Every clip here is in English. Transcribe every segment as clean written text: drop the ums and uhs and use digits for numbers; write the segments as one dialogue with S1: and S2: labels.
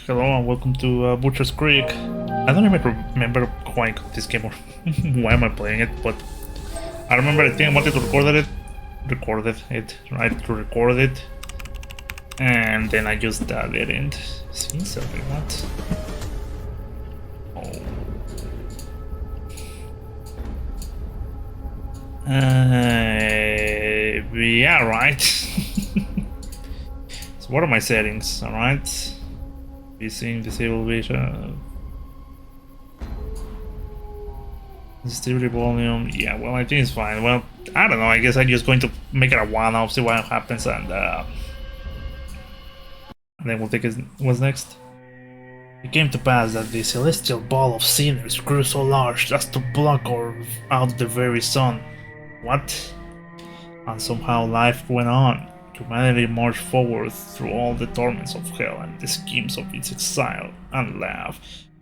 S1: Hello and welcome to Butcher's Creek. I don't even remember how I got this game or why am I playing it, but I remember I think I wanted to record it, and then I just didn't see something. What? Oh. Yeah, right. So what are my settings? All right. Seeing disable vision, sensitivity volume. Yeah, well, I think it's fine. Well, I don't know. I guess I'm just going to make it a one-off, see what happens, and then we'll take it. What's next? It came to pass that the celestial ball of sinners grew so large as to block out the very sun. What? And somehow life went on. Humanity marched forward through all the torments of hell and the schemes of its exile and laugh,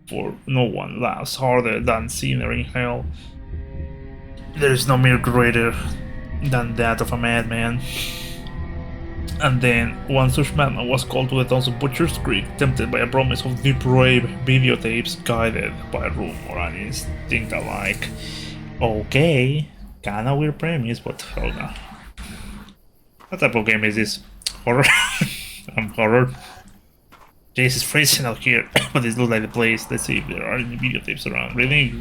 S1: for no one laughs harder than sinner in hell. There is no mere greater than that of a madman. And then one such madman was called to the towns of Butcher's Creek, tempted by a promise of depraved videotapes, guided by rumor and instinct alike. Okay, kinda weird premise, but hold on. What type of game is this? Horror? Horror. Jace is freezing out here, but this looks like the place. Let's see if there are any videotapes around. Really?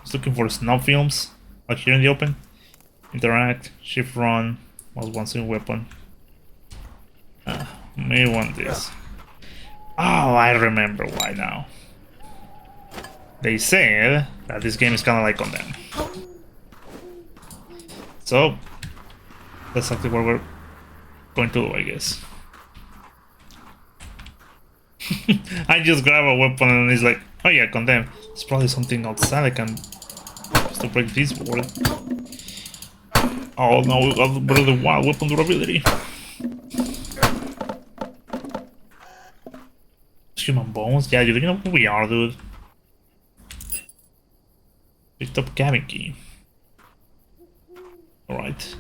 S1: Just looking for snuff films out here in the open. Interact, shift run, was one single weapon. May want this. Oh, I remember why now. They said that this game is kinda like on them. So that's exactly what we're going to do, I guess. I just grab a weapon and it's like, oh yeah, condemn. It's probably something outside I can just to break this board. Oh no, we got really wild weapon durability. Human bones? Yeah, you know who we are, dude. Picked up cabin key. Alright.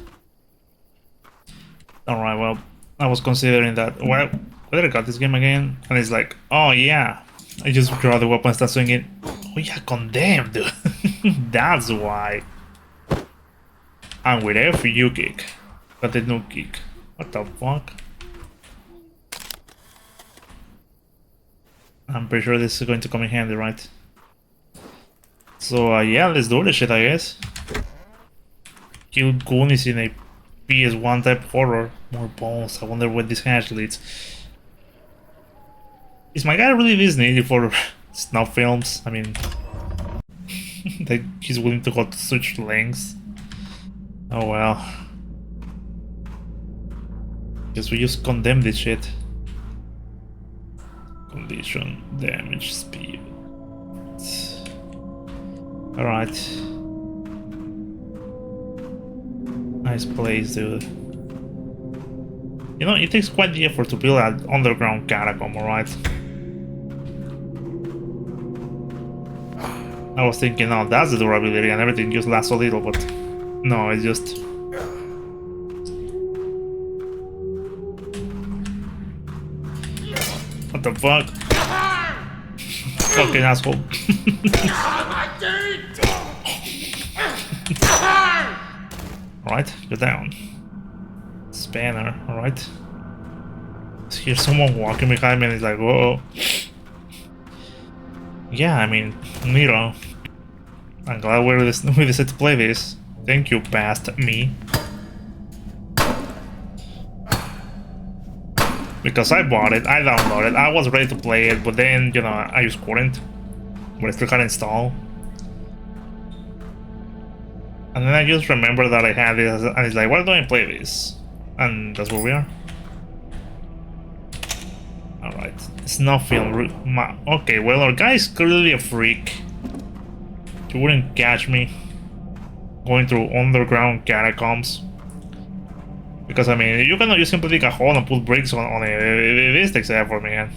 S1: Alright, well, I was considering that. Well, whether I got this game again, and it's like, oh yeah, I just draw the weapon and start swinging. Oh yeah, condemned, dude. That's why. And with every you kick, got the new kick. What the fuck? I'm pretty sure this is going to come in handy, right? So yeah, let's do this shit, I guess. Kill Goonies in a PS1 type horror. More bones. I wonder where this hash leads. Is my guy really this needy for snuff films? I mean, like he's willing to go to such lengths. Oh well. Guess we just condemn this shit. Condition, damage, speed. Alright. Nice place, dude. You know, it takes quite the effort to build an underground catacomb, alright? I was thinking, oh, that's the durability and everything just lasts a little, but no, it's just... What the fuck? Fucking asshole. Alright, go down. Spanner, alright. Here's someone walking behind me and it's like, whoa. Yeah, I mean, Nero. I'm glad we decided to play this. Thank you, past me. Because I bought it, I downloaded it, I was ready to play it, but then, you know, I just couldn't. But I still had it installed. And then I just remember that I had this, and it's like, why don't I play this? And that's where we are. Alright, snuff film. Okay, well, our guy is clearly a freak. He wouldn't catch me going through underground catacombs. Because, I mean, you cannot just simply dig a hole and put bricks on it. This takes effort, man.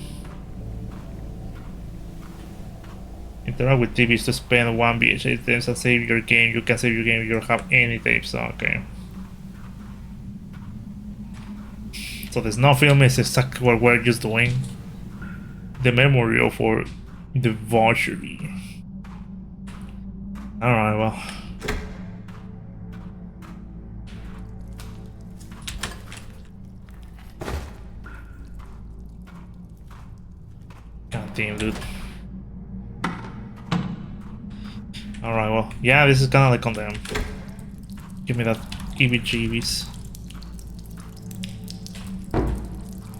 S1: Interact with TVs to spend 1 VHS tapes and save your game. You can save your game if you don't have any tapes. Okay. So there's no film is exactly what we're just doing. the memorial for debauchery. Alright, well. God damn, dude. Alright, well. Yeah, this is kinda like on them. Give me that EBGBs.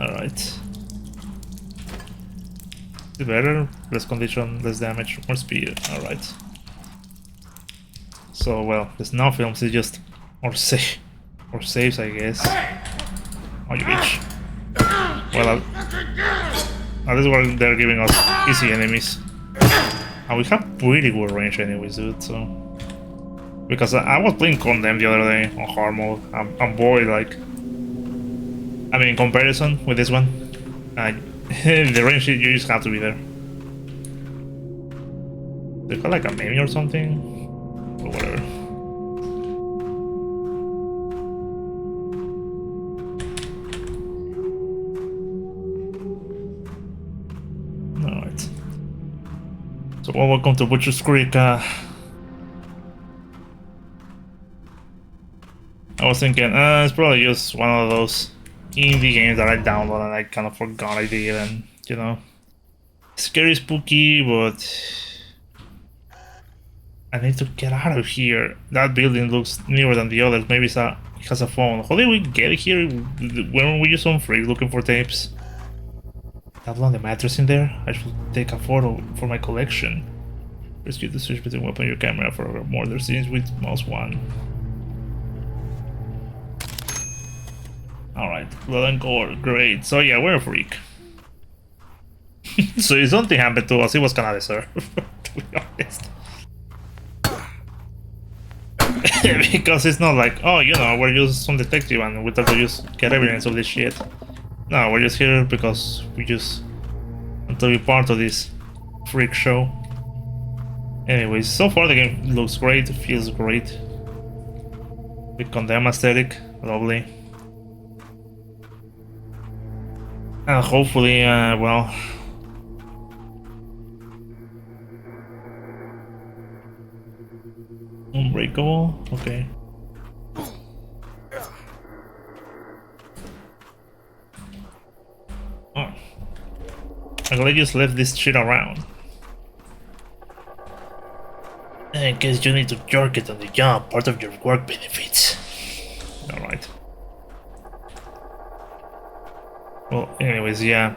S1: Alright. Is it better? Less condition, less damage, more speed. Alright. So, well, there's no films, it's just more saves, I guess. Oh, you bitch. Well, at least they're giving us easy enemies. And we have pretty good range anyways, dude, so... Because I was playing Condemn the other day on hard mode. I'm bored, like... I mean, in comparison with this one, the range, you just have to be there. They got like a menu or something? Or whatever. Alright. So, well, welcome to Butcher's Creek. I was thinking, it's probably just one of those indie games that I downloaded and I kind of forgot I did, and you know, scary, spooky, but I need to get out of here. That building looks nearer than the others. Maybe it has a phone. How did we get here? When we just on free looking for tapes? Have on the mattress in there? I should take a photo for my collection. Rescue the switch between weapon and your camera for murder scenes with mouse 1. Alright, blood and gore, great. So yeah, we're a freak. So if something happened to us, it was kinda deserved, to be honest. Because it's not like, oh, you know, we're just some detective and we thought to just get evidence of this shit. No, we're just here because we just want to be part of this freak show. Anyways, so far the game looks great, feels great. With Condemn aesthetic, lovely. And hopefully, well... Unbreakable? Okay. Oh. I'm glad you just left this shit around. In case you need to jerk it on the job, part of your work benefits. Alright. Well, anyways, yeah.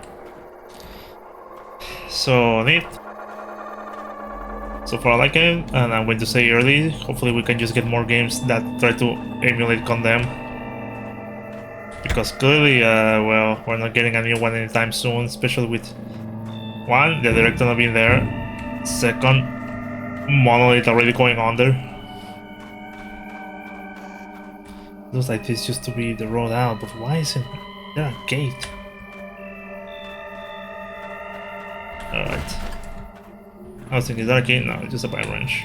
S1: So, neat. So far I like it, and I'm going to say early, hopefully we can just get more games that try to emulate Condemn. Because clearly, well, we're not getting a new one anytime soon, especially with, one, the director not being there, second, Monolith already going under. Looks like this used to be the road out, but why isn't there a gate? Alright. I was thinking, is that a gate? No, it's just a pipe wrench.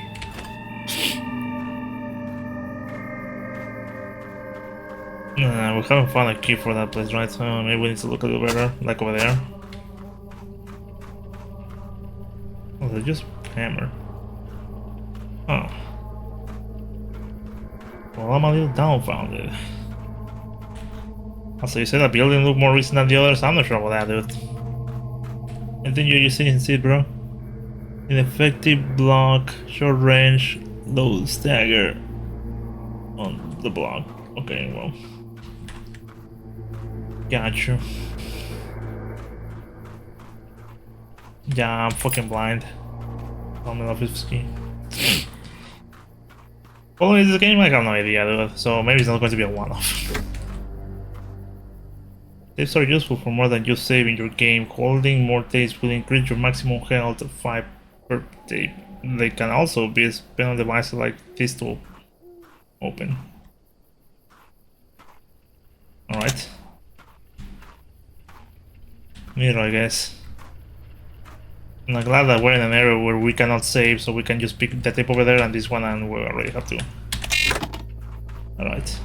S1: We haven't found a key for that place, right? Maybe we need to look a little better, like over there. Oh, they're just hammer. Oh. Well, I'm a little dumbfounded. Also, you said that building looked more recent than the others? I'm not sure about that, dude. Anything you're using, see, bro? Ineffective block, short range, low stagger on the block. Okay, well. Gotcha. Yeah, I'm fucking blind. I'm off his ski. Well, is this game? I have no idea, dude. So maybe it's not going to be a one-off. Tapes are useful for more than just saving your game. Holding more tapes will increase your maximum health to 5 per tape. They can also be spent on devices like this to open. Alright. Mirror, I guess. I'm glad that we're in an area where we cannot save, so we can just pick the tape over there and this one, and we already have to. Alright.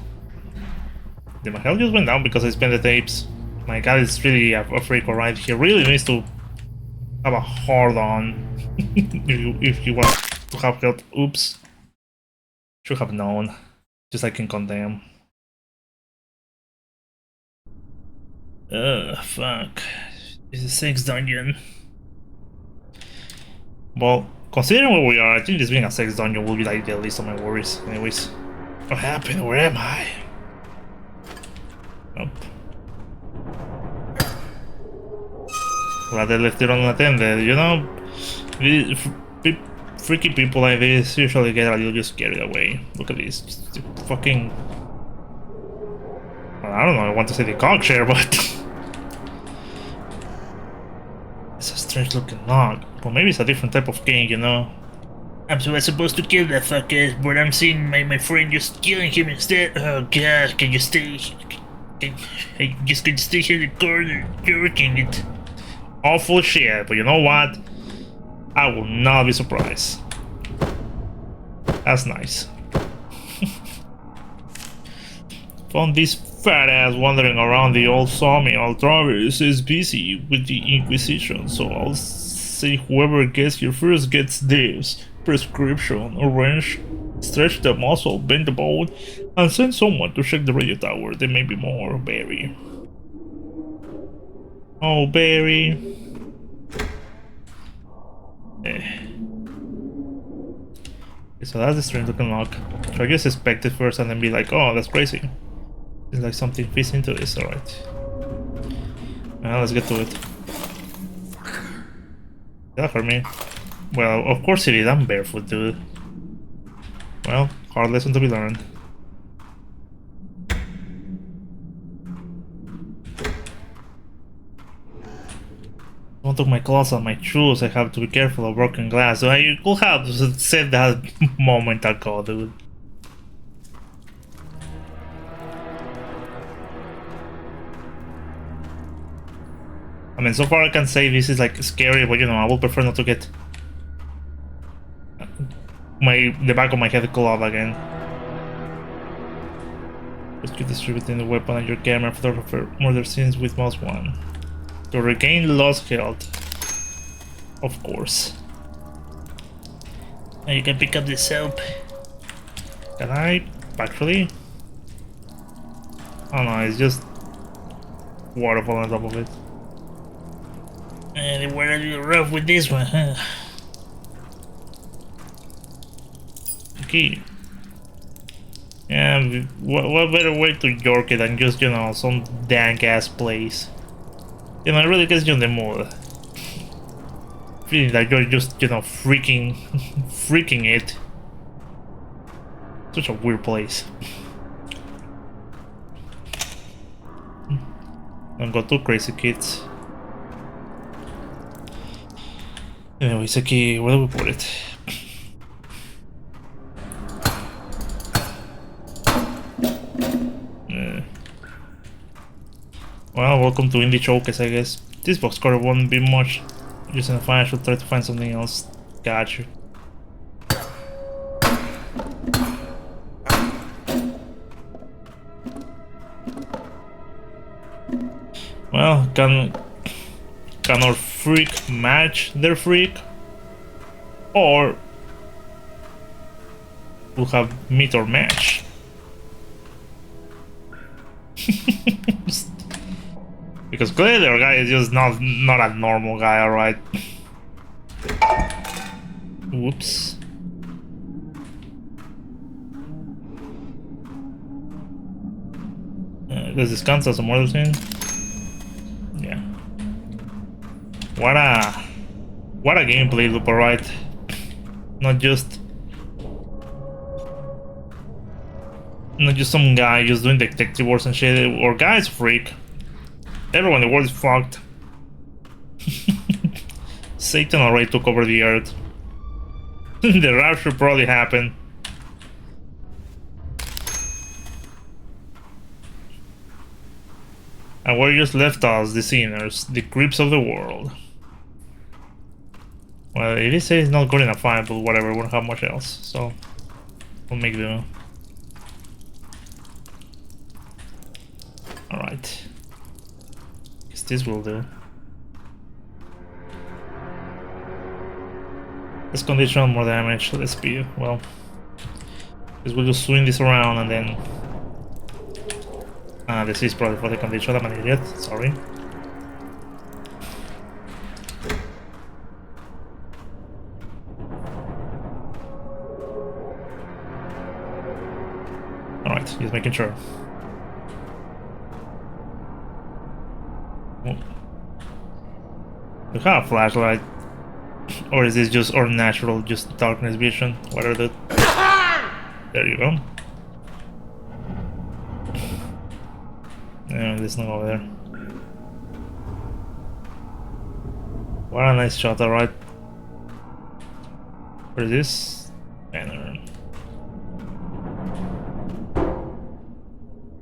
S1: Did my health just went down because I spent the tapes? My god, it's really a freak, alright. He really needs to have a hard on if you want to have help. Oops. Should have known. Just I can condemn. Fuck. This is 6th dungeon. Well, considering where we are, I think this being a 6th dungeon will be like the least of my worries. Anyways. What happened? Where am I? Nope. Glad they left it unattended, you know? Freaky people like this usually get a little just carried away. Look at this. Just fucking... Well, I don't know, I want to say the cockshare, but... It's a strange looking log. Well, maybe it's a different type of king, you know? I'm supposed to kill that fucker, but I'm seeing my friend just killing him instead. Oh god, can you stay... I just can stay here in the corner, jerking it. Awful shit, but you know what? I will not be surprised. That's nice. Found this fat ass wandering around the old sawmill. Travis is busy with the Inquisition, so I'll say whoever gets here first gets this. Prescription, orange, stretch the muscle, bend the bone, and send someone to check the radio tower. There may be more, Barry. Oh, Barry. So that's the strange looking lock. So I just expect it first and then be like, oh, that's crazy. It's like something fits into this, alright. Now let's get to it. That hurt me. Well, of course it did, I'm barefoot, dude. Well, hard lesson to be learned. I took my clothes on my shoes, I have to be careful of broken glass. So I could have said that moment ago, dude. I mean, so far I can say this is like scary, but you know, I would prefer not to get the back of my head clawed again. Just keep distributing the weapon and your camera for murder scenes with mouse 1. To regain lost health. Of course. Now you can pick up the soap. Can I? Actually? Oh no, it's just waterfall on top of it. And we're a little rough with this one, huh? Okay. Yeah, what better way to york it than just, you know, some dank ass place. You know, it really gets you in the mood. Feeling like you're just, you know, freaking it. Such a weird place. Don't go too crazy, kids. Anyways, okay, where do we put it? Well, welcome to Indie Showcase, I guess. This box cutter won't be much use in the fire. I should try to find something else. Gotcha. Well, can our freak match their freak? Or we'll have meet or match. Because clearly our guy is just not a normal guy, alright. Whoops. Does this count as a murder scene? Yeah. What a gameplay loop, alright. Not just some guy just doing detective work and shit, or guy's freak. Everyone in the world is fucked. Satan already took over the earth. The rapture probably happened. And where just left us, the sinners, the creeps of the world. Well, it is it's not good enough fine, but whatever, we don't have much else, so we'll make do. Alright. Guess this will do. Let's condition more damage. Let's speed. Well, because we'll just swing this around and then. This is probably for the condition. I'm an idiot. Sorry. Alright, just making sure. Oh. We have a flashlight. Or is this just our natural, just darkness vision? What are the... There you go. Yeah, there's no over there. What a nice shot, alright. What is this? Banner.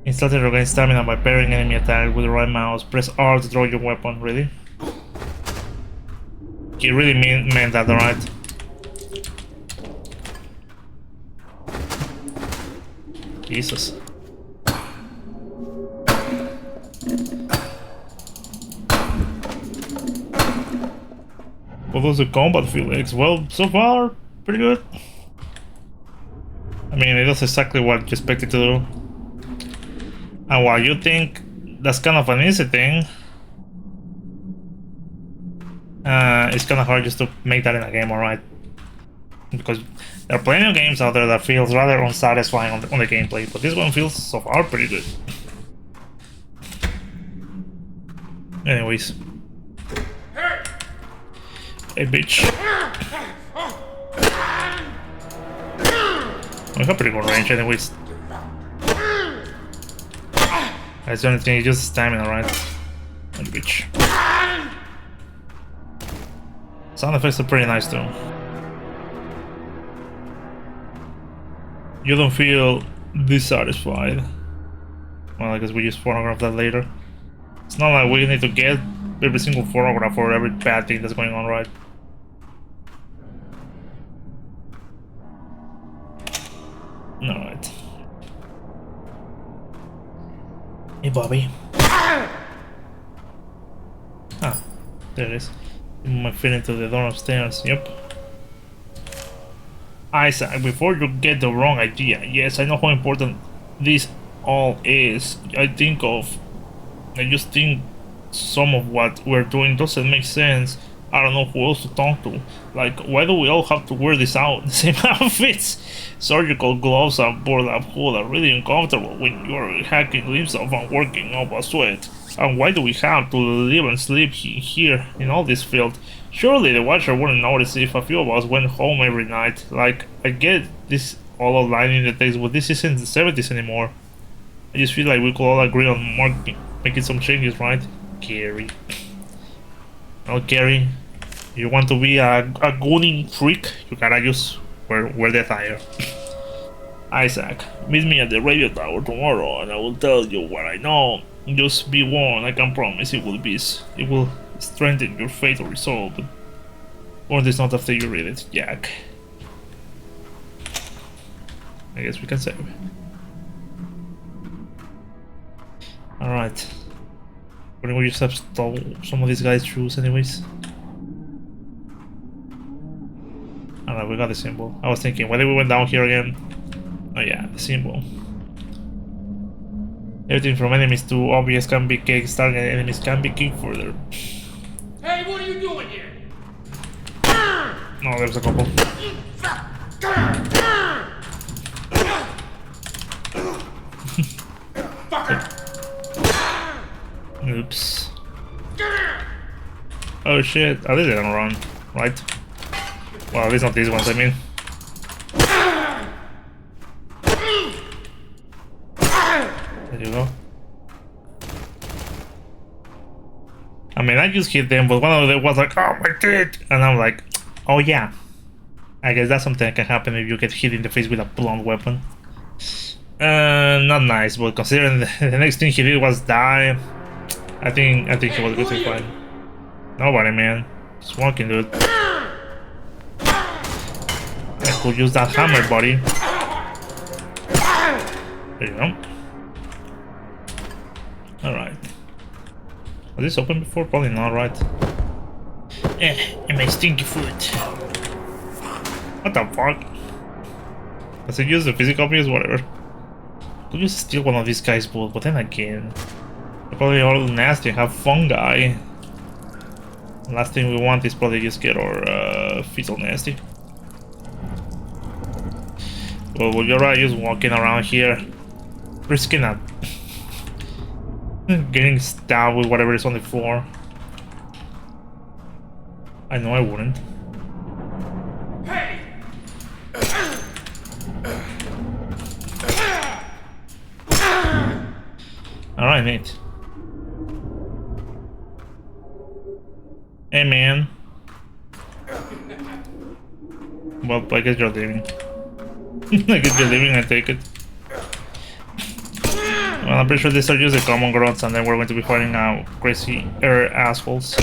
S1: Install the regain stamina by pairing enemy attack with the right mouse. Press R to throw your weapon. Really? He really meant that, alright? Jesus. What was the combat feel like? Well, so far, pretty good. I mean, it does exactly what you expect it to do. And while you think that's kind of an easy thing, it's kind of hard just to make that in a game, alright? Because there are plenty of games out there that feels rather unsatisfying on the gameplay, but this one feels so far pretty good. Anyways. Hey, bitch. We have pretty good range, anyways. That's the only thing, just stamina, right? Hey, bitch. Sound effects are pretty nice, too. You don't feel dissatisfied. Well, I guess we just photograph that later. It's not like we need to get every single photograph for every bad thing that's going on, right? Alright. Hey, Bobby. Ah, there it is. My feet into the door upstairs. Yep. Isaac, before you get the wrong idea, yes, I know how important this all is. I just think some of what we're doing doesn't make sense. I don't know who else to talk to. Like, why do we all have to wear this out? The same outfits. Surgical gloves and board up hood are really uncomfortable when you're hacking limbs off and working up a sweat. And why do we have to live and sleep here in all this field? Surely the Watcher wouldn't notice if a few of us went home every night. Like, I get this all outlined in the text, but this isn't the 70s anymore. I just feel like we could all agree on making some changes, right? Gary. Oh, Gary. You want to be a gooning freak? You gotta just wear the attire. Isaac, meet me at the radio tower tomorrow and I will tell you what I know. Just be warned, I can promise it will strengthen your faith or resolve, but or this not after you read it, Jack. I guess we can save. Alright. We just have stole some of these guys' shoes anyways. Alright, we got the symbol. I was thinking, why did we went down here again? Oh yeah, the symbol. Everything from enemies to obvious can be kicked, target enemies can be kicked further.
S2: Hey, what are you doing here?
S1: No, there's a couple. Oops. Oh shit, at least they don't run, right? Well, at least not these ones, I mean. There you go. I mean, I just hit them, but one of them was like, oh my god! And I'm like, oh yeah. I guess that's something that can happen if you get hit in the face with a blunt weapon. Not nice, but considering the next thing he did was die, I think he was good to fight. Nobody, man. Just walking, dude. I could use that hammer, buddy. There you go. Alright. Was this open before? Probably not, right? And my stinky foot. What the fuck? Does it use the physical abuse? Whatever. Could just steal one of these guys' bullets, but then again, they're probably all nasty and have fungi. Last thing we want is probably just get our feet all nasty. Well, you're right, just walking around here, risking a getting stabbed with whatever is on the floor. I know I wouldn't.
S2: Hey!
S1: Alright, Nate. Hey, man. Well, I guess you're leaving. I guess you're leaving, I take it. Well, I'm pretty sure they start using common grunts and then we're going to be fighting crazy assholes.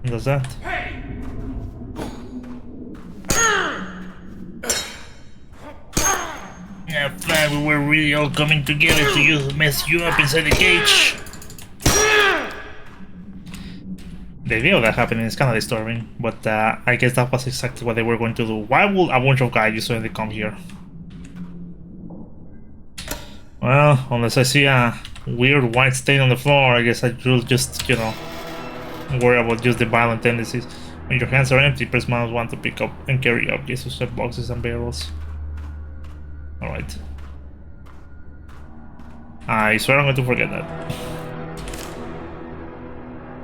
S1: What does that? Yeah, fine, we were really all coming together to mess you up inside the cage. The idea of that happening is kind of disturbing, but I guess that was exactly what they were going to do. Why would a bunch of guys just suddenly come here? Well, unless I see a weird white stain on the floor, I guess I should just, you know, worry about just the violent tendencies. When your hands are empty, press mouse 1 to pick up and carry objects such as boxes and barrels. Alright. I swear I'm going to forget that.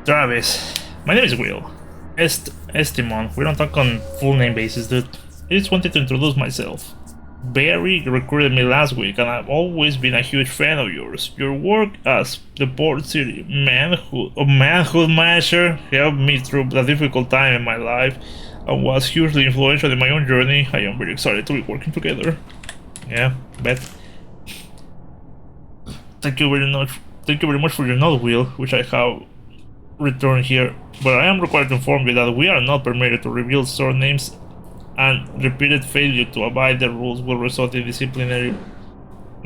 S1: Travis. My name is Will. Estimon. We don't talk on full name basis, dude. I just wanted to introduce myself. Barry recruited me last week, and I've always been a huge fan of yours. Your work as the Port City manhood manager helped me through a difficult time in my life and was hugely influential in my own journey. I am very excited to be working together. Yeah, bet. Thank you very much for your note, Will, which I have returned here. But I am required to inform you that we are not permitted to reveal store names, and repeated failure to abide the rules will result in disciplinary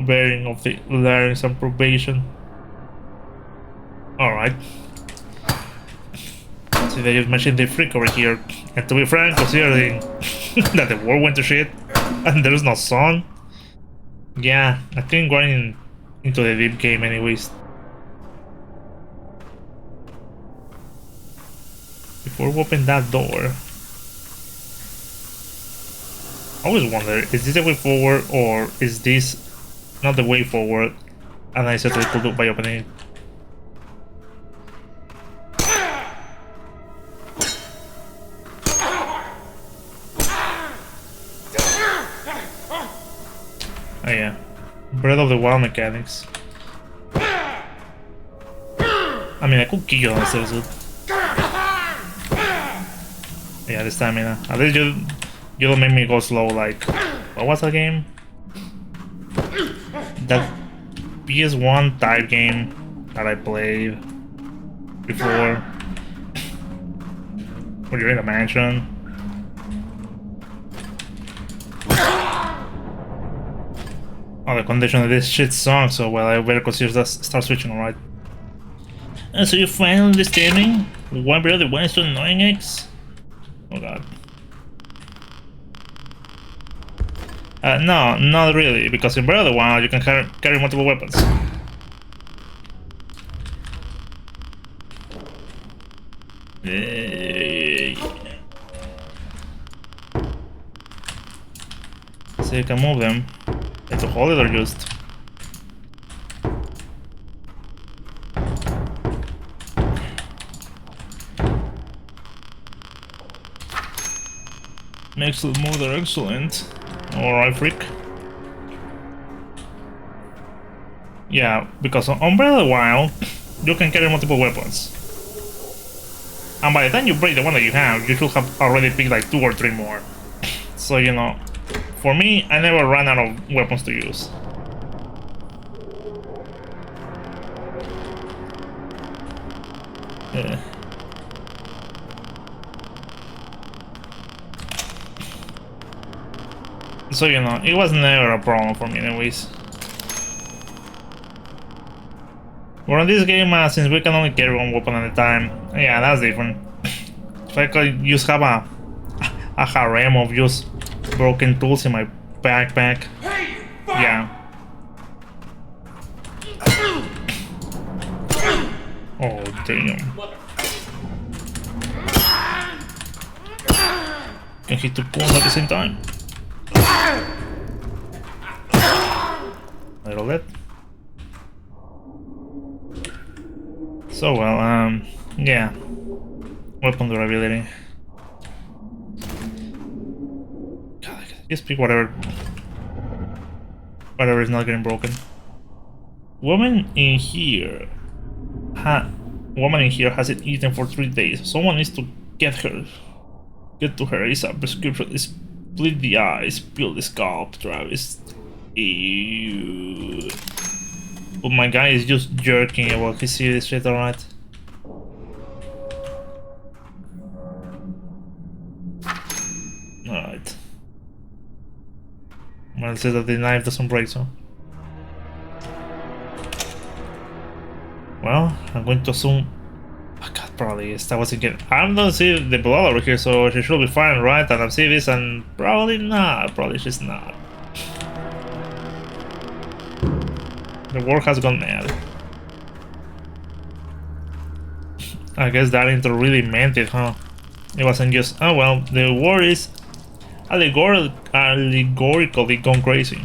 S1: bearing of the larynx and probation. Alright. See, they just mentioned the freak over here. And to be frank, considering that the world went to shit and there's no sun, yeah, I think going into the deep game anyways. Before we open that door, I always wonder, is this the way forward or is this not the way forward and I certainly could do by opening it? Oh yeah, Breath of the Wild mechanics. I mean, I could kill you on this episode. Yeah, the stamina. At least you don't make me go slow like... What was that game? That PS1 type game that I played before. Where you're in a mansion. Oh, the condition of this shit song, so well, I better consider that start switching, alright. So you're finally understanding why Breath of the Wild is so annoying, X? Oh god. No, not really, because in Breath of the Wild you can carry multiple weapons. So you can move them. It's a hold it or just... Makes the motor excellent. Alright, freak. Yeah, because on Breath of the Wild, you can carry multiple weapons. And by the time you break the one that you have, you should have already picked like 2 or 3 more. So, you know, for me, I never ran out of weapons to use. Yeah. So, you know, it was never a problem for me anyways. But in this game, since we can only carry 1 weapon at a time, yeah, that's different. If I could just have a a harem of just broken tools in my backpack.
S2: Hey, fuck!
S1: Yeah. Oh damn. Can hit 2 pawns at the same time. Little bit. So well, yeah. Weapon durability. God, I can just pick whatever is not getting broken. Woman in here hasn't eaten for 3 days. Someone needs to get to her. It's a prescription. Split the eyes, peel the scalp, Travis. Ew. But my guy is just jerking about his serious shit, alright? Alright. Well, it says that the knife doesn't break, so. Well, I'm going to assume. Oh god, probably is. That wasn't good. I don't see the blood over here, so she should be fine, right? And I'm seeing this, and probably not. Probably she's not. The war has gone mad. I guess that intro really meant it, huh? It wasn't just, oh well, the war is allegorically gone crazy.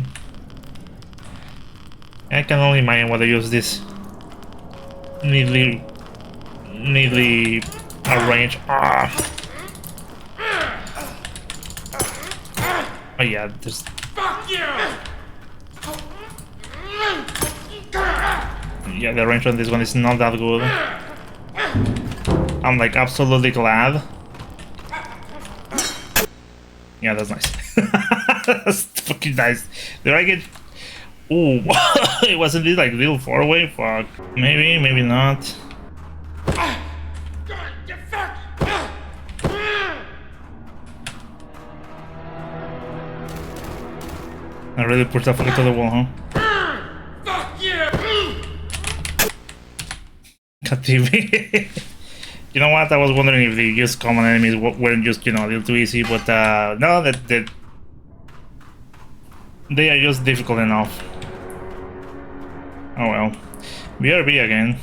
S1: I can only imagine what they use this neatly arranged. Oh yeah, there's.
S2: Fuck you!
S1: Yeah, the range on this one is not that good. I'm like absolutely glad. Yeah, that's nice. That's fucking nice. Did I get? Ooh, it wasn't this like little far away? Fuck. Maybe, maybe not. I really pushed that fucker to the wall, huh?
S2: Fuck you!
S1: God damn it. You know what? I was wondering if the just common enemies weren't just, you know, a little too easy, but no, that they are just difficult enough. Oh well. BRB again.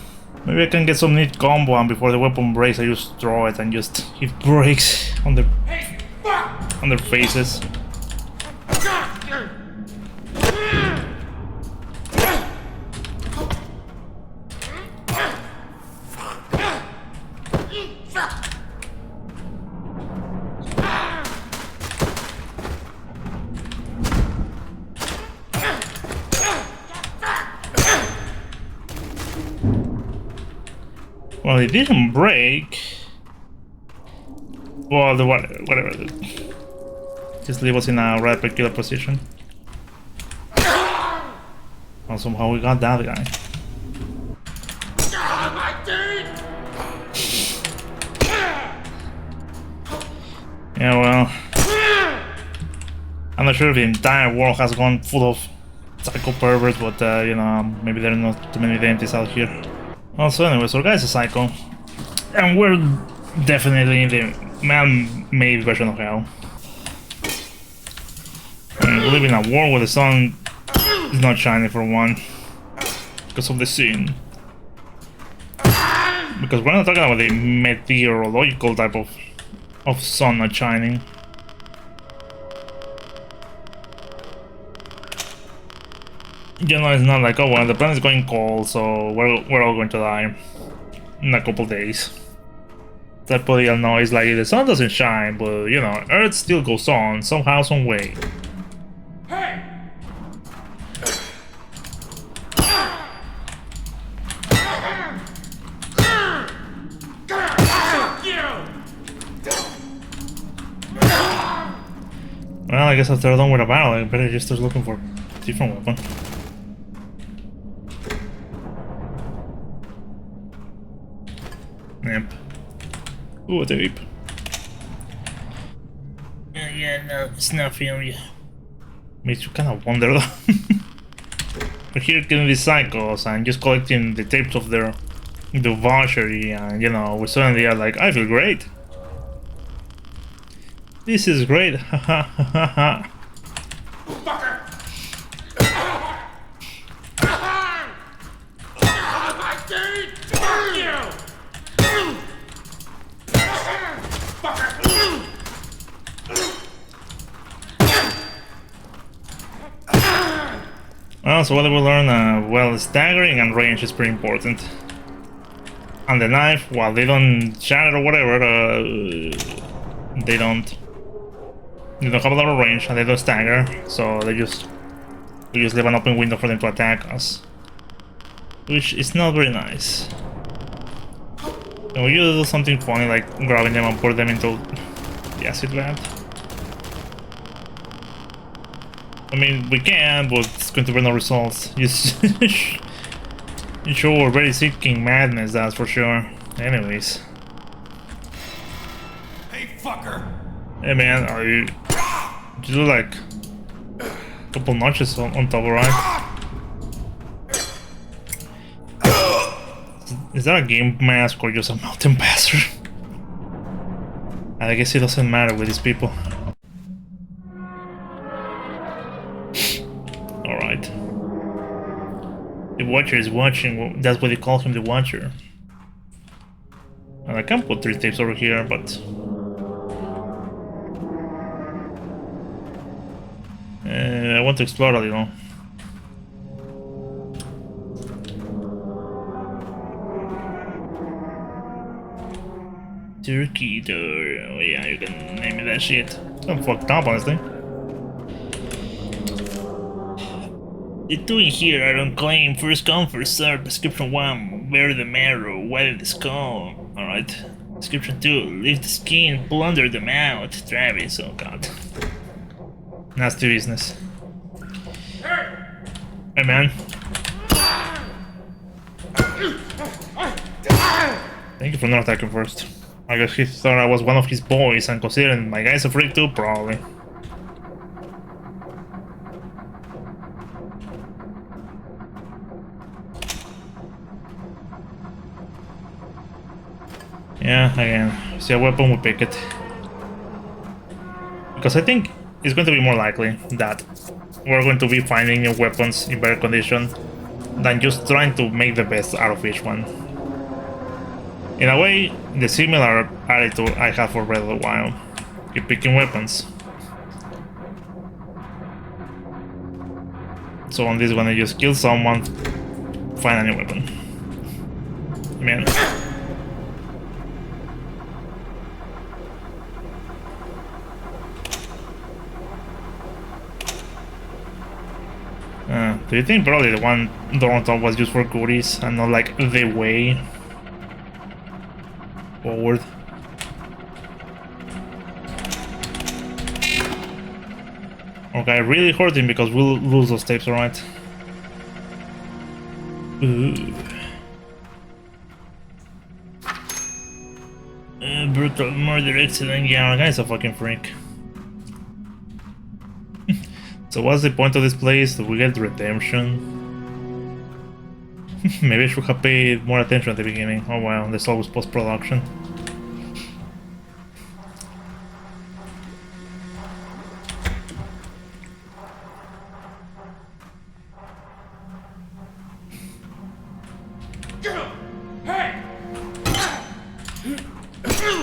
S1: Maybe I can get some neat combo, and before the weapon breaks I just throw it and just it breaks on the on their faces. Well, it didn't break. Well, whatever. Just leave us in a right peculiar position. Well, somehow we got that guy. Yeah, well, I'm not sure if the entire world has gone full of psycho perverts, but you know, maybe there are not too many dentists out here. Well, so anyways, our guy's a psycho, and we're definitely in the man-made version of hell. And we live in a world where the sun is not shining, for one, because of the scene. Because we're not talking about the meteorological type of sun not shining. You know, it's not like, oh well, the planet's going cold, so we're all going to die in a couple days. That political noise, like the sun doesn't shine, but you know, Earth still goes on somehow, some way.
S2: Hey!
S1: Well, I guess after I'm done with a battle, I better just start looking for a different weapon. Yep. Ooh, a tape. Yeah, no, it's not film yet. Makes you kind of wonder though. We're here killing these psychos and just collecting the tapes of their debauchery, and you know, we suddenly are like, I feel great. This is great. Ha ha ha ha ha.
S2: Fucker! Dude! Fuck you! Fucker!
S1: Well, so what did we learn? Well, staggering and range is pretty important. And the knife, while they don't shatter or whatever, they don't have a lot of range and they don't stagger, so we just leave an open window for them to attack us, which is not very nice. And we usually do something funny like grabbing them and put them into the acid vat. I mean, we can, but it's going to bring no results. Just sure, very seeking madness, that's for sure. Anyways.
S2: Hey, fucker!
S1: Hey man, are you do like a couple notches on top, right? Is that a game mask or just a mountain passer? I guess it doesn't matter with these people. Alright. The Watcher is watching, that's what they call him, the Watcher. And I can put 3 tapes over here, but... I want to explore a little. Turkey door. Oh yeah, you can name it that shit. I'm fucked up, honestly. The two in here are on claim. First come, first serve. Description 1, bury the marrow, widen the skull. Alright. Description 2, leave the skin, pull under the mouth. Travis, oh god. Nasty business. Hey man. Thank you for not attacking first. I guess he thought I was one of his boys, and considering my guy's a freak too, probably. Yeah, again, see a weapon, we pick it. Because I think it's going to be more likely that we're going to be finding new weapons in better condition than just trying to make the best out of each one. In a way, the similar attitude I have for a little while. Keep picking weapons. So on this one I just kill someone, find a new weapon. Man. Do you think probably the one door on top was just for goodies and not like the way forward? Okay, really hurting because we'll lose those tapes, alright? Brutal murder, excellent. Yeah, that guy's a fucking freak. So what's the point of this place? Do we get redemption? Maybe I should have paid more attention at the beginning. Oh wow, there's always post-production.
S2: Hey!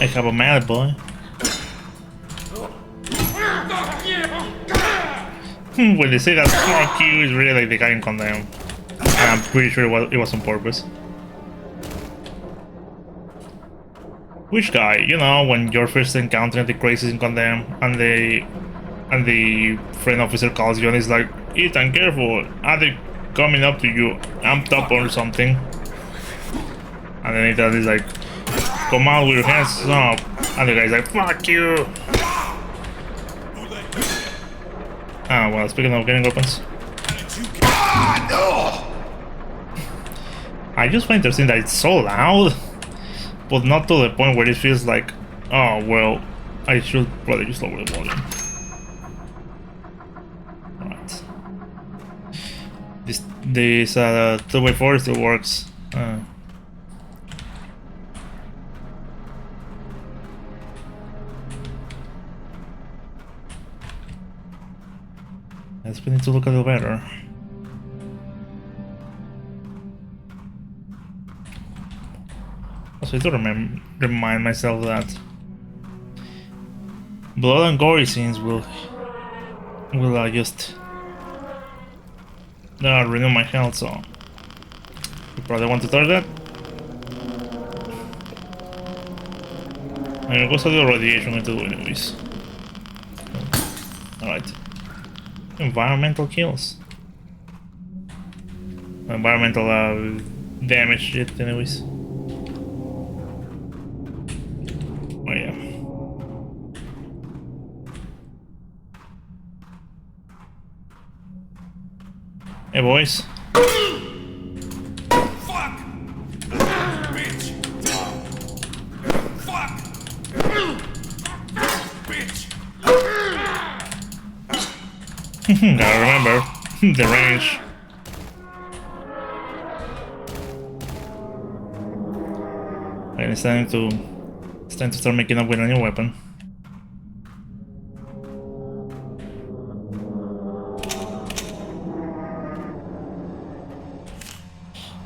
S1: I have a mallet, boy.
S2: Fuck you!
S1: When they say that fuck you, it's really like the guy in Condemn. And I'm pretty sure it was on purpose. Which guy? You know, when you're first encountering the crazies in Condemn and the friend officer calls you and is like, Ethan, careful, are they coming up to you, amped up or something? And then Ethan is like, come out with your hands up. And the guy's like, fuck you! Ah, well, speaking of getting weapons. I just find interesting that it's so loud, but not to the point where it feels like, oh, well, I should probably just lower the volume. Alright. This 2x4 still works. Yes, we need to look a little better. Also, I need to remind myself that blood and gory scenes will just renew my health, so you probably want to start that. I mean, what's a little radiation going to do anyways? Alright. Environmental kills. Environmental damage shit anyways. Oh yeah. Hey boys.
S2: Fuck! Bitch! Fuck! Bitch!
S1: Gotta remember the range. And it's time to start making up with a new weapon.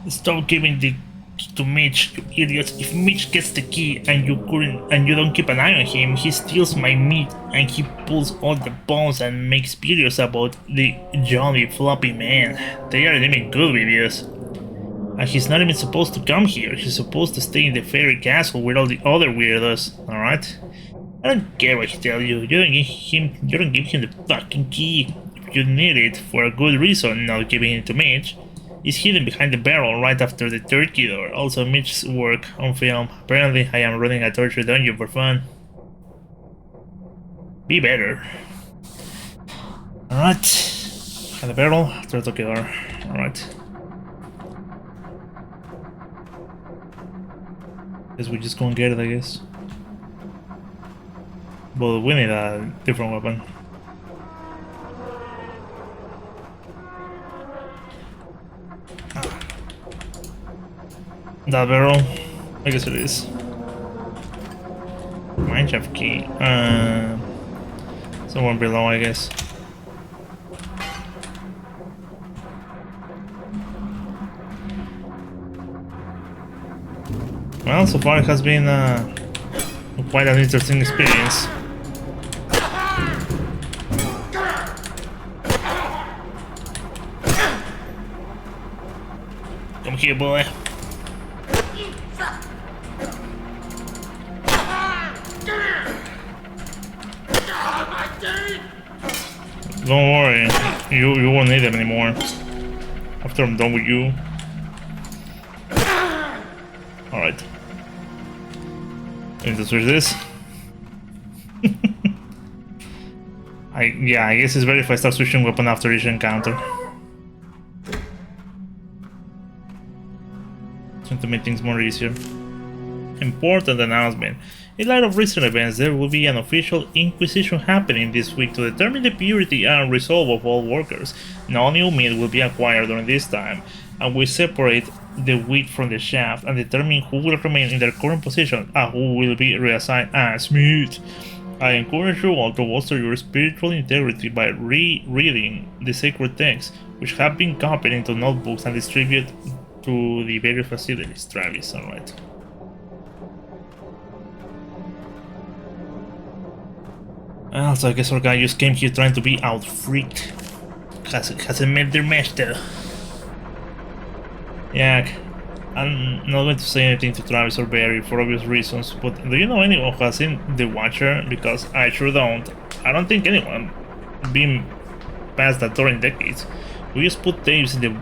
S1: Stop giving the key to Mitch, you idiots. If Mitch gets the key and you don't keep an eye on him, he steals my meat and he pulls all the bones and makes videos about the jolly floppy man. They aren't even good videos. And he's not even supposed to come here. He's supposed to stay in the fairy castle with all the other weirdos, alright? I don't care what he tells you. You don't give him the fucking key. If you need it for a good reason, not giving it to Mitch. He's hidden behind the barrel right after the turkey door. Also, Mitch's work on film. Apparently, I am running a torture dungeon for fun. Be better. Alright. Behind the barrel, turkey door. Alright. Guess we just gonna get it, I guess. But we need a different weapon. That barrel? I guess it is. Mineshaft key. Somewhere below, I guess. Well, so far it has been quite an interesting experience. Come here, boy. Don't worry, you won't need them anymore after I'm done with you. Alright. I need to switch this. I guess it's better if I start switching weapon after each encounter. Trying to make things more easier. Important announcement. In light of recent events, there will be an official inquisition happening this week to determine the purity and resolve of all workers. No new meat will be acquired during this time, and we separate the wheat from the shaft and determine who will remain in their current position and who will be reassigned as meat. I encourage you all to bolster your spiritual integrity by rereading the sacred texts, which have been copied into notebooks and distributed to the various facilities. Travis, alright. Also, I guess our guy just came here trying to be out freaked. Hasn't met their master. Yeah, I'm not going to say anything to Travis or Barry for obvious reasons, but do you know anyone who has seen The Watcher? Because I sure don't. I don't think anyone been past that door in decades. We just put tapes in the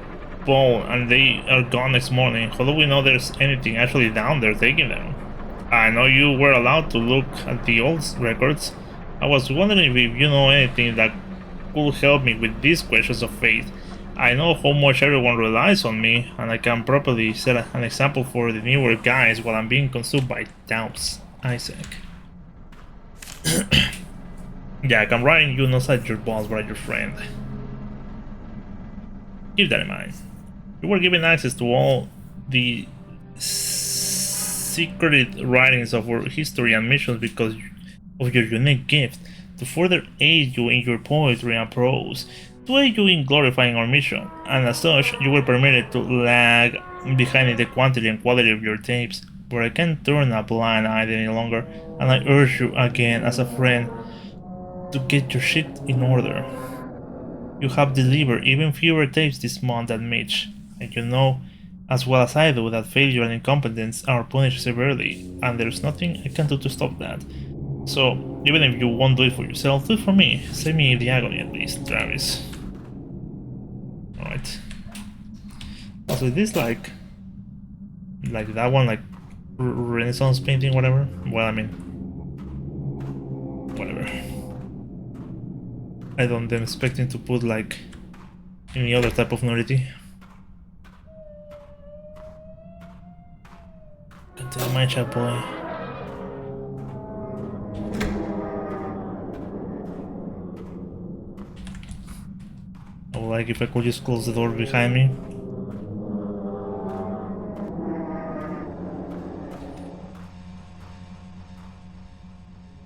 S1: bowl and they are gone next morning. How do we know there's anything actually down there taking them? I know you were allowed to look at the old records. I was wondering if you know anything that could help me with these questions of faith. I know how much everyone relies on me, and I can properly set an example for the newer guys while I'm being consumed by doubts. Isaac. Jack, I'm writing you not at your boss, but at your friend. Keep that in mind. You were given access to all the secreted writings of our history and missions because of your unique gift to further aid you in your poetry and prose. to aid you in glorifying our mission, and as such, you were permitted to lag behind in the quantity and quality of your tapes, but I can't turn a blind eye any longer, and I urge you again as a friend to get your shit in order. You have delivered even fewer tapes this month than Mitch, and you know as well as I do that failure and incompetence are punished severely, and there's nothing I can do to stop that. So, even if you won't do it for yourself, do it for me. Save me the agony at least, Travis. Alright. Also, this like that one, like Renaissance painting, whatever. Well, I mean, whatever. I don't am expecting to put like any other type of nudity. Continue my chat, boy. I would like if I could just close the door behind me.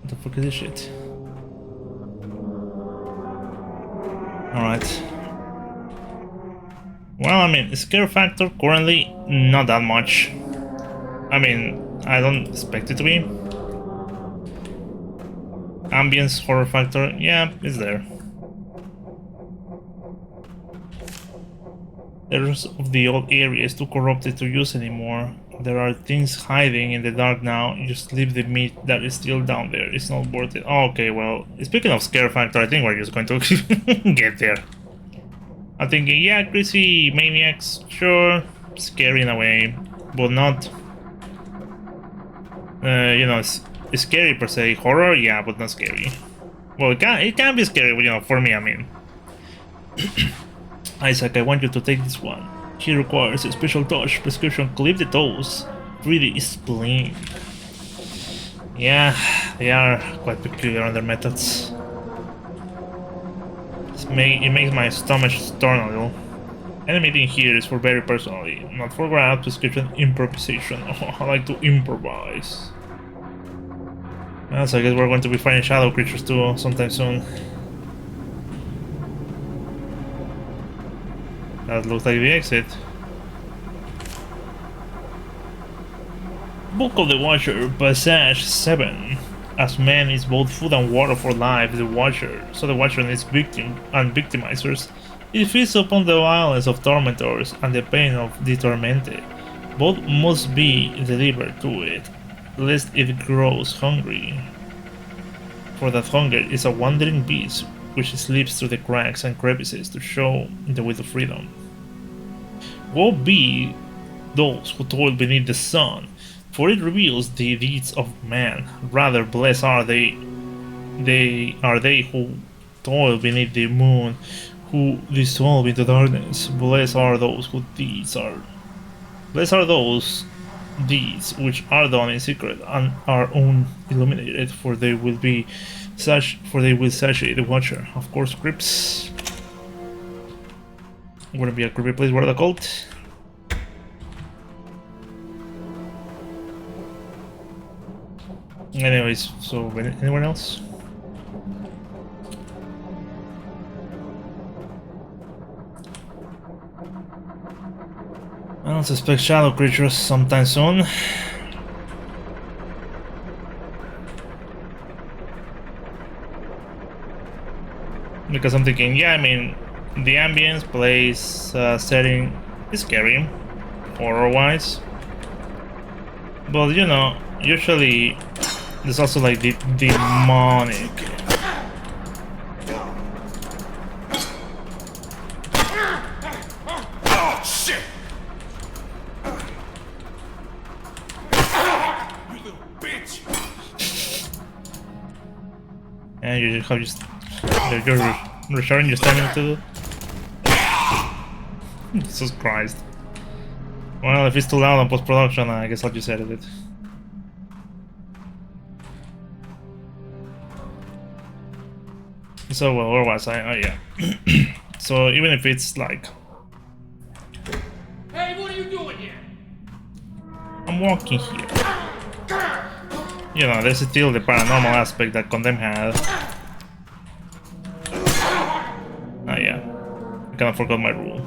S1: What the fuck is this shit? Alright. Well, I mean, scare factor currently not that much. I mean, I don't expect it to be. Ambience horror factor, yeah, it's there. The rest of the old area is too corrupted to use anymore. There are things hiding in the dark now. Just leave the meat that is still down there. It's not worth it. Oh, okay, well, speaking of scare factor, I think we're just going to get there. I'm thinking, yeah, crazy maniacs, sure, scary in a way, but not, you know, it's scary per se. Horror, yeah, but not scary. Well, it can be scary, you know, for me, I mean. Isaac, I want you to take this one. He requires a special touch, prescription, clip the toes, 3D spleen. Yeah, they are quite peculiar on their methods. It makes my stomach turn a little. Anything here is for very personally, not for grab, prescription, improvisation. Oh, I like to improvise. Well, so I guess we're going to be fighting shadow creatures too sometime soon. That looks like the exit. Book of the Watcher, Passage 7. As man is both food and water for life, the Watcher, so the Watcher and its victim and victimizers, it feeds upon the violence of tormentors and the pain of the tormented. Both must be delivered to it, lest it grows hungry. For that hunger is a wandering beast which slips through the cracks and crevices to show the way to freedom. Woe be those who toil beneath the sun, for it reveals the deeds of man. Rather, blessed are they who toil beneath the moon, who dissolve into darkness. Blessed are those deeds which are done in secret and are unilluminated, for they will satiate the Watcher. Of course, crypts wouldn't be a creepy place. What are they called? Anyways, so anyone else? I don't suspect shadow creatures sometime soon. Because I'm thinking, yeah, I mean, the ambience, place, setting is scary, horror-wise. But, you know, usually there's also like the demonic.
S2: Oh, shit! You little bitch!
S1: And you have just you're restarting your stamina to do. Jesus Christ. Well, if it's too loud on post-production, I guess I'll just edit it. So, well, where was I? Oh, yeah. So, even if it's like...
S3: Hey, what are you doing here?
S1: I'm walking here. You know, there's still the paranormal aspect that Condemn had. Oh, yeah. I forgot my rule.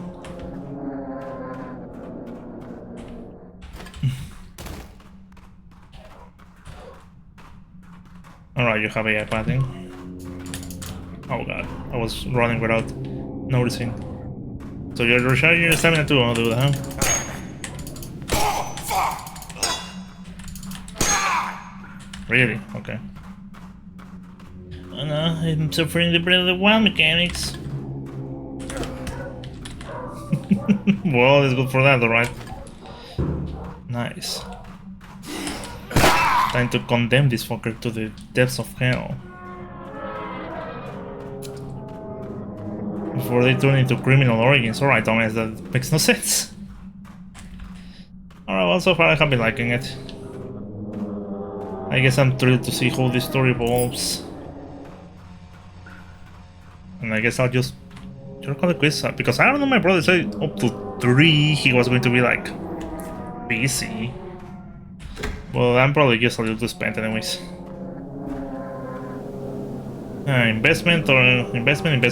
S1: Alright, you have AI padding. Oh god, I was running without noticing. So you're recharging your stamina too, I'll do that, huh? Really? Okay. Oh no, I'm suffering the Breath of the Wild mechanics. Well, it's good for that, alright. Nice. Time to condemn this fucker to the depths of hell. Before they turn into criminal origins. Alright, Thomas, that makes no sense. Alright, well, so far I have been liking it. I guess I'm thrilled to see how this story evolves. And I guess I'll just work on the quiz because I don't know, my brother said up to 3 he was going to be like busy. Well, I'm probably just a little too spent anyways. Investment or investment.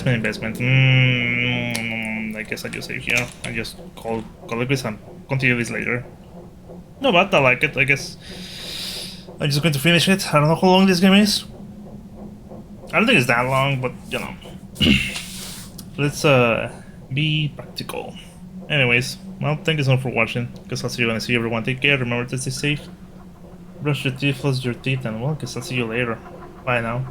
S1: I guess I just save here. I just call the quiz and continue this later. No, but I like it. I guess I'm just going to finish it. I don't know how long this game is. I don't think it's that long, but you know. Let's be practical. Anyways, well, thank you so much for watching. Guess I'll see you when I see everyone. Take care. Remember to stay safe. Brush your teeth, floss your teeth, and well, guess I'll see you later. Bye now.